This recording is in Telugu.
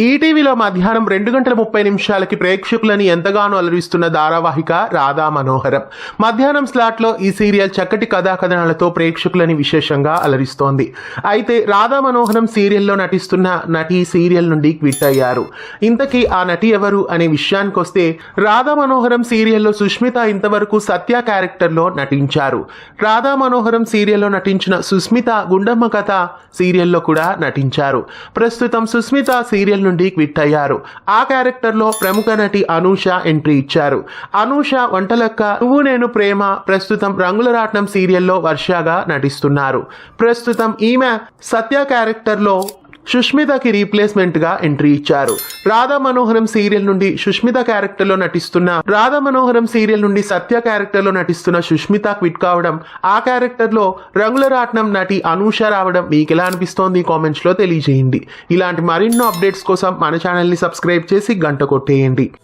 ఈటీవీలో మధ్యాహ్నం 2:30 ప్రేక్షకులని ఎంతగానో అలరిస్తున్న ధారావాహిక రాధా మనోహరం. మధ్యాహ్నం స్లాట్లో ఈ సీరియల్ చక్కటి కథాకథనాలతో ప్రేక్షకులని విశేషంగా అలరిస్తోంది. అయితే రాధా మనోహరం సీరియల్లో నటిస్తున్న నటి సీరియల్ నుండి క్విట్ అయ్యారు. ఇంతకీ ఆ నటి ఎవరు అనే విషయానికి వస్తే, రాధా మనోహరం సీరియల్లో సుష్మిత ఇంతవరకు సత్య క్యారెక్టర్లో నటించారు. రాధా మనోహరం సీరియల్లో నటించిన సుస్మిత గుండమ్మ కథ సీరియల్లో కూడా నటించారు. ప్రస్తుతం సుస్మిత సీరియల్ నుండి క్విట్ అయ్యారు. ఆ క్యారెక్టర్లో ప్రముఖ నటి అనూష ఎంట్రీ ఇచ్చారు. అనూష వంటలక్క, నువ్వు నేను ప్రేమ, ప్రస్తుతం రంగుల రాట్నం సీరియల్లో వర్షగా నటిస్తున్నారు. ప్రస్తుతం ఈమె సత్య క్యారెక్టర్లో సుష్మితకి రీప్లేస్మెంట్ గా ఎంట్రీ ఇచ్చారు. రాధా మనోహరం సీరియల్ నుండి సుష్మిత క్యారెక్టర్ లో సత్య క్యారెక్టర్ లో నటిస్తున్న సుష్మిత క్విట్ కావడం, ఆ క్యారెక్టర్ లో రంగుల రాట్నం నటి అనూష రావడం మీకు ఎలా అనిపిస్తోంది కామెంట్స్ లో తెలియజేయండి. ఇలాంటి మరిన్నో అప్డేట్స్ కోసం మన ఛానల్ ని సబ్స్క్రైబ్ చేసి గంట కొట్టేయండి.